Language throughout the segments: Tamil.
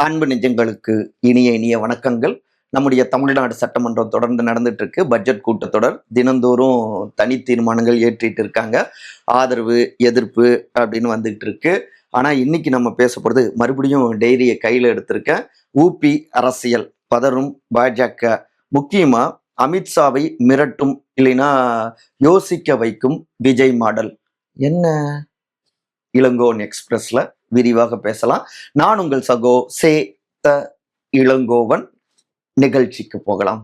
அன்பு நெஞ்சங்களுக்கு இனிய வணக்கங்கள். நம்முடைய தமிழ்நாடு சட்டமன்றம் தொடர்ந்து நடந்துட்டு இருக்கு. பட்ஜெட் கூட்டத்தொடர் தினந்தோறும் தனி தீர்மானங்கள் ஏற்றிட்டு இருக்காங்க. ஆதரவு, எதிர்ப்பு அப்படின்னு வந்துகிட்டு இருக்கு. ஆனா இன்னைக்கு நம்ம பேச போறது மறுபடியும் டைரியை கையில எடுத்திருக்கேன். ஊபி அரசியல் பதறும் பாஜக. முக்கியமா அமித்ஷாவை மிரட்டும் இல்லைன்னா யோசிக்க வைக்கும் விஜய் மாடல் என்ன? இளங்கோவன் எக்ஸ்பிரஸ்ல விரிவாக பேசலாம். நான் உங்கள் சகோ சே த இளங்கோவன். நிகழ்ச்சிக்கு போகலாம்.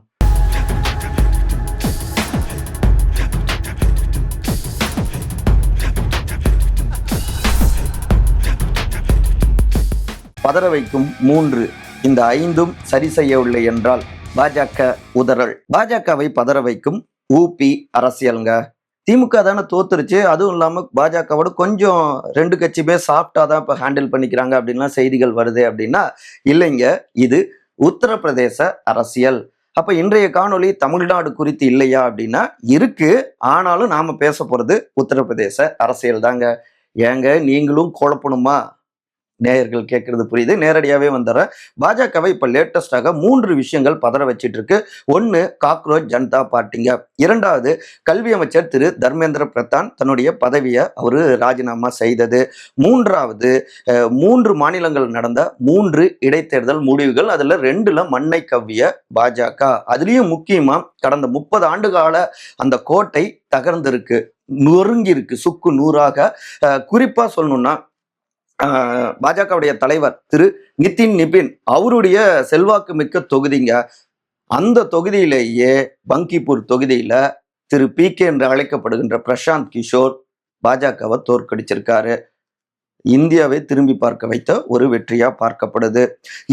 பதற வைக்கும் 3 இந்த 5ம் சரி செய்யவில்லை என்றால் பாஜக உதறல். பாஜகவை பதற வைக்கும் ஊபி அரசியலுங்க. திமுக தானே தோத்துருச்சு. அதுவும் இல்லாம பாஜகவோட கொஞ்சம் 2 கட்சியுமே சாஃப்டா தான் இப்ப ஹேண்டில் பண்ணிக்கிறாங்க அப்படின்லாம் செய்திகள் வருது அப்படின்னா இல்லைங்க, இது உத்தரப்பிரதேச அரசியல். அப்ப இன்றைய காணொளி தமிழ்நாடு குறித்து இல்லையா அப்படின்னா இருக்கு. ஆனாலும் நாம பேச போறது உத்தரப்பிரதேச அரசியல் தாங்க. ஏங்க நீங்களும் குழப்பணுமா? நேயர்கள் கேட்கறது புரியுது. நேரடியாவே வந்துடுறேன். பாஜகவை இப்ப லேட்டஸ்டாக 3 விஷயங்கள் பதற வச்சிட்டு இருக்கு. ஒன்னு, காக்ரோச் ஜனதா பார்ட்டிங்க. இரண்டாவது, கல்வி அமைச்சர் திரு தர்மேந்திர பிரதான் தன்னுடைய பதவியை அவரு ராஜினாமா செய்தது. மூன்றாவது, 3 மாநிலங்கள் நடந்த 3 இடைத்தேர்தல் முடிவுகள். அதுல 2ல மண்ணை கவ்விய பாஜக. அதுலயும் முக்கியமா கடந்த 30 ஆண்டு கால அந்த கோட்டை தகர்ந்திருக்கு, நொறுங்கி இருக்கு, சுக்கு நூறாக. குறிப்பா சொல்லணும்னா பாஜகவுடைய தலைவர் திரு நிதின் நிபின் அவருடைய செல்வாக்கு மிக்க தொகுதிங்க. அந்த தொகுதியிலேயே பங்கிப்பூர் தொகுதியில திரு PK என்று அழைக்கப்படுகின்ற பிரசாந்த் கிஷோர் பாஜகவை தோற்கடிச்சிருக்காரு. இந்தியாவை திரும்பி பார்க்க வைத்த ஒரு வெற்றியா பார்க்கப்படுது.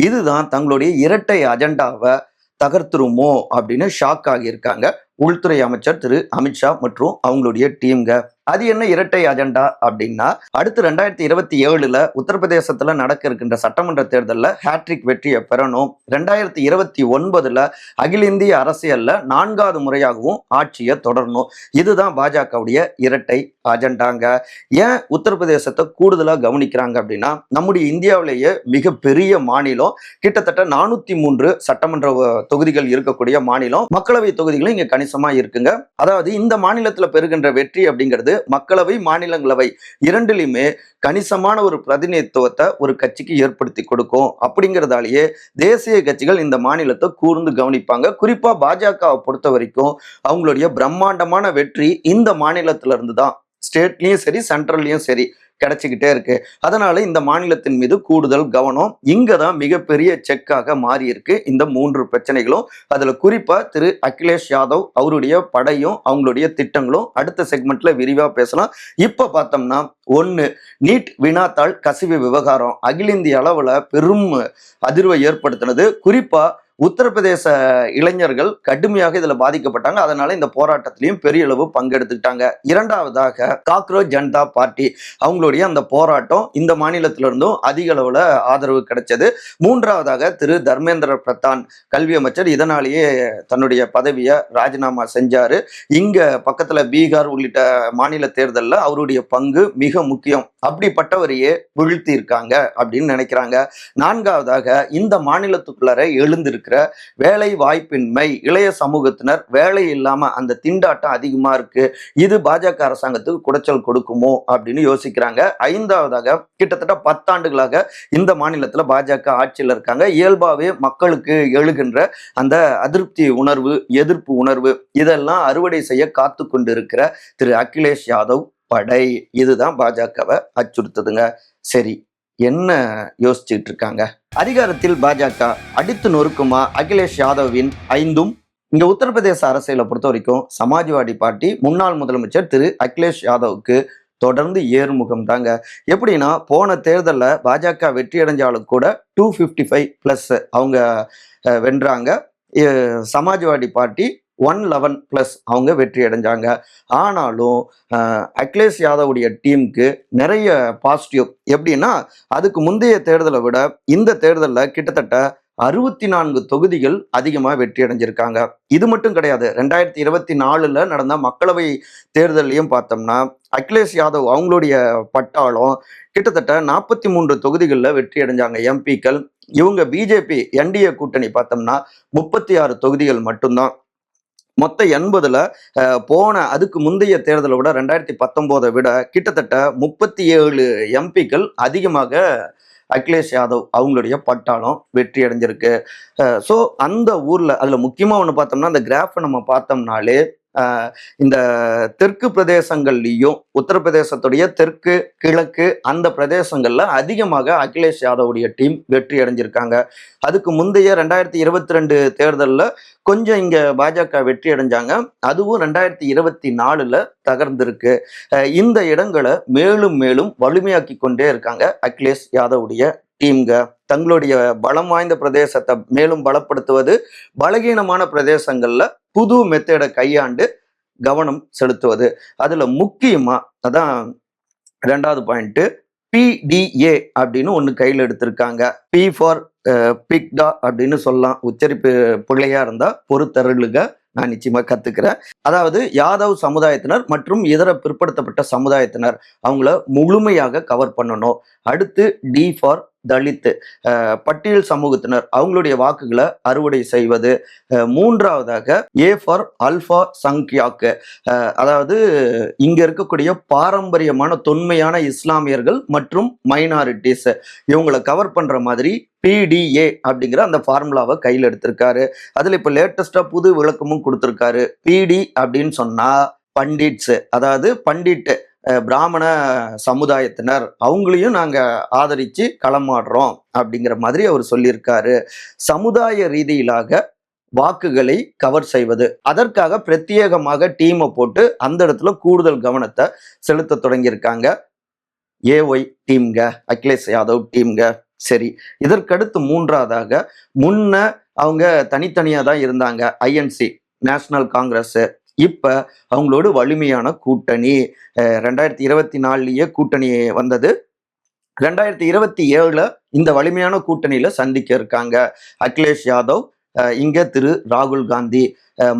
இதுதான் தங்களுடைய இரட்டை அஜெண்டாவை தகர்த்துருமோ அப்படின்னு ஷாக் ஆகியிருக்காங்க உள்துறை அமைச்சர் திரு அமித்ஷா மற்றும் அவங்களுடைய டீம்க. அது என்ன இரட்டை அஜெண்டா அப்படின்னா, அடுத்து 2027 உத்தரப்பிரதேசத்துல நடக்க இருக்கின்ற சட்டமன்ற தேர்தலில் ஹேட்ரிக் வெற்றியை பெறணும். 2029 அகில இந்திய அரசியல்ல 4வது முறையாகவும் ஆட்சியை தொடரணும். இதுதான் பாஜகவுடைய இரட்டை அஜெண்டாங்க. ஏன் உத்தரப்பிரதேசத்தை கூடுதலா கவனிக்கிறாங்க அப்படின்னா, நம்முடைய இந்தியாவிலேயே மிகப்பெரிய மாநிலம், கிட்டத்தட்ட 403 சட்டமன்ற தொகுதிகள் இருக்கக்கூடிய மாநிலம். மக்களவை தொகுதிகளும் இங்க கணிசமா இருக்குங்க. அதாவது இந்த மாநிலத்துல பெறுகின்ற வெற்றி அப்படிங்கிறது மக்களவை, மாநிலங்களவை இரண்டிலுமே கணிசமான ஒரு பிரதிநிதித்துவத்தை ஒரு கட்சிக்கு ஏற்படுத்தி கொடுக்கும். அப்படிங்கிறதாலேயே தேசிய கட்சிகள் இந்த மாநிலத்தை கூர்ந்து கவனிப்பாங்க. குறிப்பா பாஜகவை பொறுத்த வரைக்கும் அவங்களுடைய பிரம்மாண்டமான வெற்றி இந்த மாநிலத்தில இருந்து தான் ஸ்டேட்லயும் சரி சென்ட்ரல்லையும் சரி கிடைச்சிக்கிட்டே இருக்கு. அதனால இந்த மாநிலத்தின் மீது கூடுதல் கவனம் இங்கதான் மிகப்பெரிய செக்காக மாறி இருக்கு இந்த 3 பிரச்சனைகளும். அதுல குறிப்பா திரு அகிலேஷ் யாதவ் அவருடைய படையும் அவங்களுடைய திட்டங்களும் அடுத்த செக்மெண்ட்ல விரிவா பேசலாம். இப்ப பார்த்தோம்னா, 1, நீட் வினாத்தாள் கசிவு விவகாரம் அகில இந்திய அளவுல பெரும் அதிர்வை ஏற்படுத்தினது. குறிப்பா உத்தரப்பிரதேச இளைஞர்கள் கடுமையாக இதுல பாதிக்கப்பட்டாங்க. அதனால இந்த போராட்டத்திலையும் பெரிய அளவு பங்கெடுத்துக்கிட்டாங்க. இரண்டாவதாக, காக்ரோச் ஜனதா பார்ட்டி அவங்களுடைய அந்த போராட்டம் இந்த மாநிலத்திலிருந்தும் அதிக அளவுல ஆதரவு கிடைச்சது. மூன்றாவதாக, திரு தர்மேந்திர பிரதான் கல்வி அமைச்சர் இதனாலேயே தன்னுடைய பதவியை ராஜினாமா செஞ்சாரு. இங்க பக்கத்துல பீகார் உள்ளிட்ட மாநில தேர்தலில் அவருடைய பங்கு மிக முக்கியம். அப்படிப்பட்டவரையே வீழ்த்தி இருக்காங்க அப்படின்னு நினைக்கிறாங்க. நான்காவதாக, இந்த மாநிலத்துக்குள்ளார எழுந்திருக்கிற வேலை வாய்ப்பின்மை, இளைய சமூகத்தினர் வேலை இல்லாம அந்த திண்டாட்டம் அதிகமா இருக்கு. இது பாஜக அரசாங்கத்துக்கு குடைச்சல் கொடுக்குமோ அப்படின்னு யோசிக்கிறாங்க. ஐந்தாவதாக, கிட்டத்தட்ட 10 ஆண்டுகளாக இந்த மாநிலத்துல பாஜக ஆட்சியில் இருக்காங்க. இயல்பாவே மக்களுக்கு எழுகின்ற அந்த அதிருப்தி உணர்வு, எதிர்ப்பு உணர்வு இதெல்லாம் அறுவடை செய்ய காத்து கொண்டு இருக்கிற திரு அகிலேஷ் யாதவ் படை. இதுதான் பாஜகவை அச்சுறுத்துதுங்க. சரி, என்ன யோசிச்சுட்டு இருக்காங்க? அதிகாரத்தில் பாஜக அடித்து நொறுக்குமா அகிலேஷ் யாதவின் 5ம்? இங்க உத்தரப்பிரதேச அரசியலை பொறுத்த வரைக்கும் சமாஜ்வாடி பார்ட்டி முன்னாள் முதலமைச்சர் திரு அகிலேஷ் யாதவுக்கு தொடர்ந்து ஏறுமுகம் தாங்க. எப்படின்னா, போன தேர்தலில் பாஜக வெற்றி அடைஞ்சாலும் கூட 255+ அவங்க வென்றாங்க. சமாஜ்வாடி பார்ட்டி 111+ அவங்க வெற்றி அடைஞ்சாங்க. ஆனாலும் அகிலேஷ் யாதவுடைய டீமுக்கு நிறைய பாசிட்டிவ். எப்படின்னா, அதுக்கு முந்தைய தேர்தலை விட இந்த தேர்தலில் கிட்டத்தட்ட 64 தொகுதிகள் அதிகமா வெற்றி அடைஞ்சிருக்காங்க. இது மட்டும் கிடையாது. 2024ல நடந்த மக்களவை தேர்தலையும் பார்த்தோம்னா, அகிலேஷ் யாதவ் அவங்களுடைய பட்டாளம் கிட்டத்தட்ட 43 தொகுதிகள்ல வெற்றி அடைஞ்சாங்க எம்பிக்கள். இவங்க பிஜேபி என்டிஏ கூட்டணி பார்த்தோம்னா 36 தொகுதிகள் மட்டும்தான். மொத்த 80ல போன அதுக்கு முந்தைய தேர்தலை விட 2019 விட கிட்டத்தட்ட 37 எம்பிக்கள் அதிகமாக அகிலேஷ் யாதவ் அவங்களுடைய பட்டாளம் வெற்றி அடைஞ்சிருக்கு. ஸோ அந்த ஊர்ல அதுல முக்கியமா ஒன்று பார்த்தோம்னா அந்த கிராஃபை நம்ம பார்த்தோம்னாலே இந்த தெற்கு பிரதேசங்கள்லையும் உத்தரப்பிரதேசத்துடைய தெற்கு கிழக்கு அந்த பிரதேசங்கள்ல அதிகமாக அகிலேஷ் யாதவுடைய டீம் வெற்றி அடைஞ்சிருக்காங்க. அதுக்கு முந்தைய 2022 தேர்தலில் கொஞ்சம் இங்க பாஜக வெற்றி அடைஞ்சாங்க. அதுவும் 2024ல தகர்ந்திருக்கு. இந்த இடங்களை மேலும் மேலும் வலிமையாக்கி கொண்டே இருக்காங்க அகிலேஷ் யாதவுடைய டீம்க. தங்களுடைய பலம் வாய்ந்த பிரதேசத்தை மேலும் பலப்படுத்துவது, பலகீனமான பிரதேசங்கள்ல புது மெத்தேடை கையாண்டு கவனம் செலுத்துவது. அதுல முக்கியமா அதான் 2வது பாயிண்ட், பிடிஏ அப்படின்னு ஒண்ணு கையில் எடுத்திருக்காங்க. பி ஃபார் பிக்டா அப்படின்னு சொல்லலாம். உச்சரிப்பு பிள்ளையா இருந்தா பொறுத்தருளுக, நான் நிச்சயமா கத்துக்கிறேன். அதாவது யாதவ் சமுதாயத்தினர் மற்றும் இதர பிற்படுத்தப்பட்ட சமுதாயத்தினர் அவங்கள முழுமையாக கவர் பண்ணணும். அடுத்து டி ஃபார் தலித், பட்டியல் சமூகத்தினர் அவங்களுடைய வாக்குகளை அறுவடை செய்வது. மூன்றாவதாக ஏ ஃபார் அல்ஃபா சங்க்யாக்கு, அதாவது இங்க இருக்கக்கூடிய பாரம்பரியமான தொன்மையான இஸ்லாமியர்கள் மற்றும் மைனாரிட்டிஸ் இவங்களை கவர் பண்ற மாதிரி பிடிஏ அப்படிங்கிற அந்த ஃபார்முலாவை கையில் எடுத்திருக்காரு. அதுல இப்ப லேட்டஸ்டா புது விளக்கமும் கொடுத்திருக்காரு. பிடி அப்படின்னு சொன்னா பண்டிட்ஸ், அதாவது பண்டிட் பிராமண சமுதாயத்தினர் அவங்களையும் நாங்க ஆதரிச்சு களமாடுறோம் அப்படிங்கிற மாதிரி அவர் சொல்லியிருக்காரு. சமுதாய ரீதியிலாக வாக்குகளை கவர் செய்வது, அதற்காக பிரத்யேகமாக டீமை போட்டு அந்த இடத்துல கூடுதல் கவனத்தை செலுத்த தொடங்கியிருக்காங்க ஏஒய் டீம்க, அகிலேஷ் யாதவ் டீம்க. சரி, இதற்கடுத்து மூன்றாவதாக முன்ன அவங்க தனித்தனியா தான் இருந்தாங்க, ஐஎன்சி நேஷனல் காங்கிரஸ். இப்ப அவங்களோட வலிமையான கூட்டணி 2024லயே கூட்டணி வந்தது. 2027ல இந்த வலிமையான கூட்டணியில சந்திக்க இருக்காங்க அகிலேஷ் யாதவ், இங்க திரு ராகுல் காந்தி.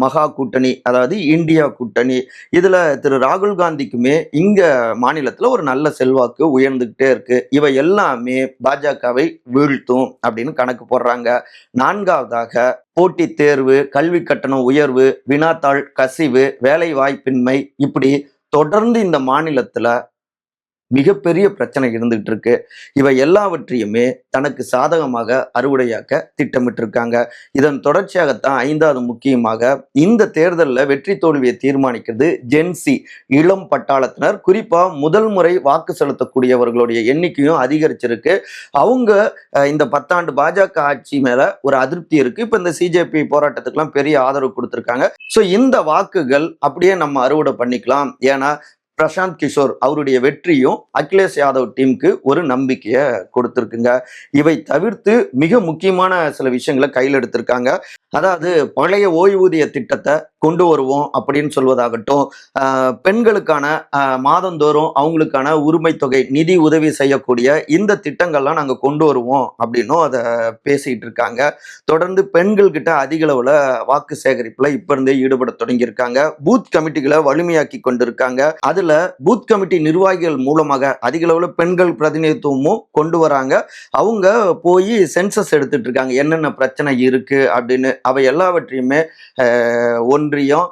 மகா கூட்டணி, அதாவது இந்தியா கூட்டணி. இதுல திரு ராகுல் காந்திக்குமே இங்க மாநிலத்துல ஒரு நல்ல செல்வாக்கு உயர்ந்துகிட்டே இருக்கு. இவை எல்லாமே பாஜகவை வீழ்த்தும் அப்படின்னு கணக்கு போடுறாங்க. நான்காவதாக போட்டி தேர்வு, கல்வி கட்டணம் உயர்வு, வினாத்தாள் கசிவு, வேலை வாய்ப்பின்மை, இப்படி தொடர்ந்து இந்த மாநிலத்துல மிகப்பெரிய பிரச்சனை இருந்துகிட்டு இருக்கு. இவை எல்லாவற்றையுமே தனக்கு சாதகமாக அறுவடையாக்க திட்டமிட்டிருக்காங்க. இதன் தொடர்ச்சியாகத்தான் 5வது முக்கியமாக இந்த தேர்தலில் வெற்றி தோல்வியை தீர்மானிக்கிறது ஜென்சி இளம் பட்டாளத்தினர். குறிப்பா முதல் முறை வாக்கு செலுத்தக்கூடியவர்களுடைய எண்ணிக்கையும் அதிகரிச்சிருக்கு. அவங்க இந்த 10 ஆண்டு பாஜக ஆட்சி மேல ஒரு அதிருப்தி இருக்கு. இப்ப இந்த சிஜேபி போராட்டத்துக்கெல்லாம் பெரிய ஆதரவு கொடுத்திருக்காங்க. ஸோ இந்த வாக்குகள் அப்படியே நம்ம அறுவடை பண்ணிக்கலாம். ஏன்னா பிரசாந்த் கிஷோர் அவருடைய வெற்றியும் அகிலேஷ் யாதவ் டீமுக்கு ஒரு நம்பிக்கையை கொடுத்திருக்குங்க. இவை தவிர்த்து மிக முக்கியமான சில விஷயங்களை கையில் எடுத்திருக்காங்க. அதாவது பழைய ஓய்வூதிய திட்டத்தை கொண்டு வருவோம் அப்படின்னு சொல்வதாகட்டும், பெண்களுக்கான மாதந்தோறும் அவங்களுக்கான உரிமை தொகை நிதி உதவி செய்யக்கூடிய இந்த திட்டங்கள்லாம் நாங்கள் கொண்டு வருவோம் அப்படின்னும் அதை பேசிட்டு இருக்காங்க. தொடர்ந்து பெண்கள் கிட்ட அதிக அளவுல வாக்கு சேகரிப்புல இப்ப இருந்தே ஈடுபட தொடங்கியிருக்காங்க. பூத் கமிட்டிகளை வலிமையாக்கி கொண்டிருக்காங்க. அதுல பூத் கமிட்டி நிர்வாகிகள் மூலமாக அதிக அளவுல பெண்கள் பிரதிநிதித்துவமும் கொண்டு வராங்க. அவங்க போய் சென்சஸ் எடுத்துட்டு இருக்காங்க, என்னென்ன பிரச்சனை இருக்கு அப்படின்னு. அவை எல்லாவற்றையுமே ஒன்றியம்,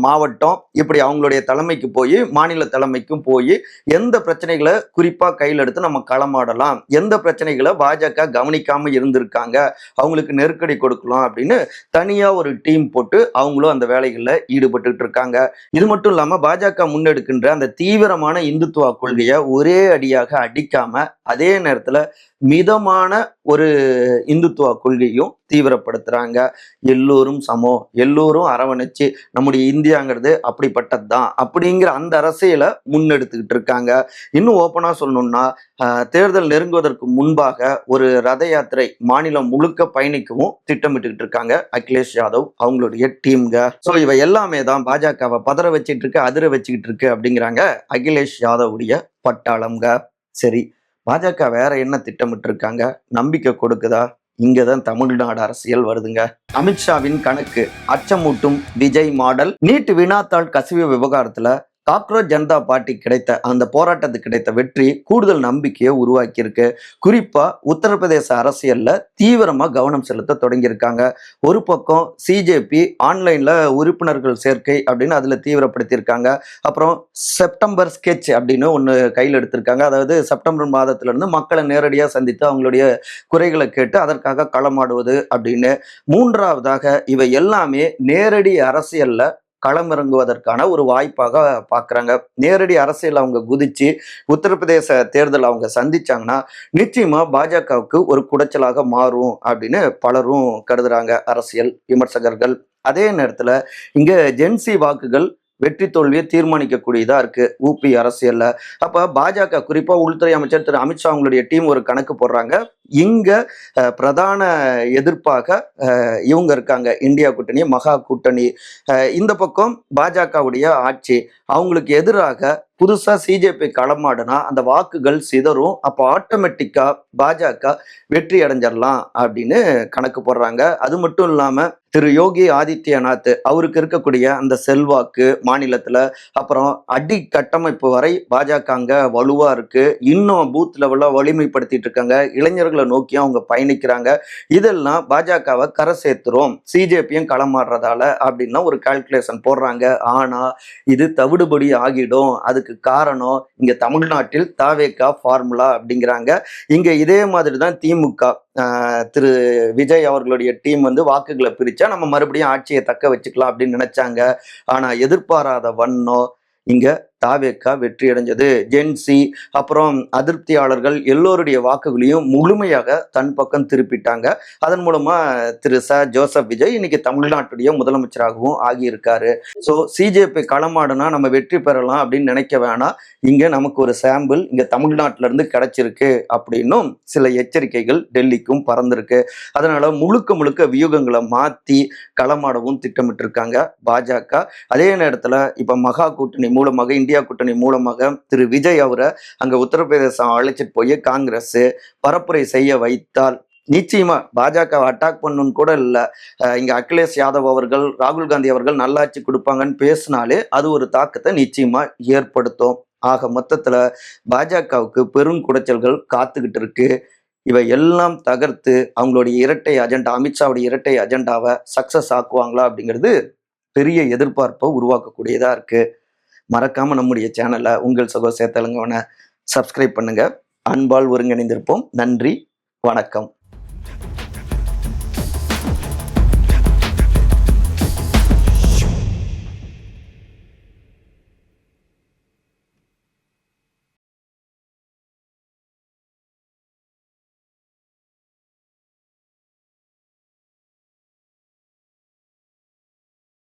மாவட்டம், இப்படி அவங்களுடைய தலைமைக்கு போய் மாநில தலைமைக்கும் போய் எந்த பிரச்சனைகளை குறிப்பா கையில் எடுத்து நம்ம களமாடலாம், எந்த பிரச்சனைகளை பாஜக கவனிக்காம இருந்திருக்காங்க, அவங்களுக்கு நெருக்கடி கொடுக்கலாம் அப்படின்னு தனியா ஒரு டீம் போட்டு அவங்களும் அந்த வேலைகள்ல ஈடுபட்டு இருக்காங்க. இது மட்டும் இல்லாம பாஜக முன்னெடுக்கின்ற அந்த தீவிரமான இந்துத்துவ கொள்கையை ஒரே அடியாக அடிக்காம அதே நேரத்துல மிதமான ஒரு இந்துத்துவ கொள்கையும் தீவிரப்படுத்துறாங்க. எல்லோரும் சமம், எல்லோரும் அரவணைச்சு நம்முடைய இந்தியாங்கிறது அப்படிப்பட்டது தான் அப்படிங்கிற அந்த அரசியலை முன்னெடுத்துக்கிட்டு இருக்காங்க. இன்னும் ஓப்பனா சொல்லணும்னா தேர்தல் நெருங்குவதற்கு முன்பாக ஒரு ரத யாத்திரை மாநிலம் முழுக்க பயணிக்கவும் திட்டமிட்டுக்கிட்டு இருக்காங்க அகிலேஷ் யாதவ் அவங்களுடைய டீம்க. ஸோ இவை எல்லாமே தான் பாஜகவை பதற வச்சுட்டு இருக்கு, அதிர வச்சுக்கிட்டு இருக்கு அப்படிங்கிறாங்க அகிலேஷ் யாதவுடைய பட்டாளம்க. சரி, பாஜக வேற என்ன திட்டமிட்டு இருக்காங்க, நம்பிக்கை கொடுக்குதா? இங்கதான் தமிழ்நாடு அரசியல் வருதுங்க. அமித்ஷாவின் கணக்கு அச்சமூட்டும் விஜய் மாடல். நீட் வினாத்தாள் கசிவு விவகாரத்துல காக்ரோச் ஜனதா பார்ட்டி கிடைத்த அந்த போராட்டத்துக்கு கிடைத்த வெற்றி கூடுதல் நம்பிக்கையை உருவாக்கி இருக்கு. குறிப்பா உத்தரப்பிரதேச அரசியல்ல தீவிரமா கவனம் செலுத்த தொடங்கியிருக்காங்க. ஒரு பக்கம் சிஜேபி ஆன்லைன்ல உறுப்பினர்கள் சேர்க்கை அப்படின்னு அதுல தீவிரப்படுத்தியிருக்காங்க. அப்புறம் செப்டம்பர் ஸ்கெட்ச் அப்படின்னு ஒன்று கையில் எடுத்திருக்காங்க. அதாவது செப்டம்பர் மாதத்துல இருந்து மக்களை நேரடியாக சந்தித்து அவங்களுடைய குறைகளை கேட்டு அதற்காக களமாடுவது அப்படின்னு. மூன்றாவதாக இவை எல்லாமே நேரடி அரசியல்ல களமிறங்குவதற்கான ஒரு வாய்ப்பாக பார்க்குறாங்க. நேரடி அரசியல் அவங்க குதிச்சு உத்தரப்பிரதேச தேர்தல் அவங்க சந்திச்சாங்கன்னா நிச்சயமா பாஜகவுக்கு ஒரு குடைச்சலாக மாறும் அப்படின்னு பலரும் கருதுறாங்க அரசியல் விமர்சகர்கள். அதே நேரத்துல இங்க ஜென்சி வாக்குகள் வெற்றி தோல்வியை தீர்மானிக்கக்கூடியதா இருக்கு ஊபி அரசியல்ல. அப்ப பாஜக குறிப்பா உள்துறை அமைச்சர் திரு அமித்ஷா அவங்களுடைய டீம் ஒரு கணக்கு போடுறாங்க. இங்க பிரதான எதிர்ப்பாக இவங்க இருக்காங்க, இந்தியா கூட்டணி, மகா கூட்டணி. இந்த பக்கம் பாஜகவுடைய ஆட்சி. அவங்களுக்கு எதிராக புதுசா சிஜேபி களமாடுனா அந்த வாக்குகள் சிதறும். அப்போ ஆட்டோமேட்டிக்கா பாஜக வெற்றி அடைஞ்சிடலாம் அப்படின்னு கணக்கு போடுறாங்க. அது மட்டும் இல்லாம திரு யோகி ஆதித்யநாத் அவருக்கு இருக்கக்கூடிய அந்த செல்வாக்கு மாநிலத்துல, அப்புறம் அடி கட்டமைப்பு வரை பாஜக அங்க வலுவா இருக்கு. இன்னும் பூத் லெவல்ல வலிமைப்படுத்திட்டு இருக்காங்க. இளைஞர்களை நோக்கி அவங்க பயணிக்கிறாங்க. இதெல்லாம் பாஜகவை கரை சேர்த்துரும் சிஜேபியும் களமாடுறதால அப்படின்னா ஒரு கால்குலேஷன் போடுறாங்க. ஆனா இது தவிடுபடி ஆகிடும். அதுக்கு காரணம் இங்க தமிழ்நாட்டில் தாவேகா ஃபார்முலா அப்படிங்கிறாங்க. இங்க இதே மாதிரி தான் திமுக திரு விஜய் அவர்களுடைய டீம் வாக்குகளை பிரிச்சா நம்ம மறுபடியும் ஆட்சியை தக்க வச்சுக்கலாம் அப்படின்னு நினைச்சாங்க. ஆனா எதிர்பாராத வண்ணம் இங்க தாவேகா வெற்றி அடைஞ்சது. ஜென்சி அப்புறம் அதிருப்தியாளர்கள் எல்லோருடைய வாக்குகளையும் முழுமையாக தன் பக்கம் திருப்பிட்டாங்க. அதன் மூலமா திரு ஜோசப் விஜய் இன்னைக்கு தமிழ்நாட்டுடைய முதலமைச்சராகவும் ஆகியிருக்காரு. ஸோ சிஜேபி களமாடுனா நம்ம வெற்றி பெறலாம் அப்படின்னு நினைக்க வேணாம். இங்க நமக்கு ஒரு சாம்பிள் இங்க தமிழ்நாட்டில இருந்து கிடைச்சிருக்கு அப்படின்னும் சில எச்சரிக்கைகள் டெல்லிக்கும் பறந்திருக்கு. அதனால முழுக்க வியூகங்களை மாத்தி களமாடவும் திட்டமிட்டு இருக்காங்க பாஜக. அதே நேரத்துல இப்ப மகா கூட்டணி மூலமாக இந்தியா கூட்டணி மூலமாக திரு விஜய் அவரை அங்க உத்தரப்பிரதேசம் அழைச்சிட்டு போய் காங்கிரஸ் பரப்புரை செய்ய வைத்தால் நிச்சயமா பாஜக அட்டாக் பண்ணணும்னு கூட இல்லை. இங்க அகிலேஷ் யாதவ் அவர்கள், ராகுல் காந்தி அவர்கள் நல்லாட்சி கொடுப்பாங்கன்னு பேசினாலே அது ஒரு தாக்கத்தை நிச்சயமா ஏற்படுத்தும். ஆக மொத்தத்துல பாஜகவுக்கு பெரும் குடைச்சல்கள் காத்துக்கிட்டு இருக்கு. இவை எல்லாம் தகர்த்து அவங்களுடைய இரட்டை அஜெண்டா, அமித்ஷாவுடைய இரட்டை அஜெண்டாவை சக்சஸ் ஆக்குவாங்களா அப்படிங்கிறது பெரிய எதிர்பார்ப்பை உருவாக்கக்கூடியதா இருக்கு. மறக்காம நம்முடைய சேனலை உங்கள் சகோ சேத்தலங்கவனை சப்ஸ்கிரைப் பண்ணுங்க. அன்பால் ஒருங்கிணைந்திருப்போம். நன்றி, வணக்கம்.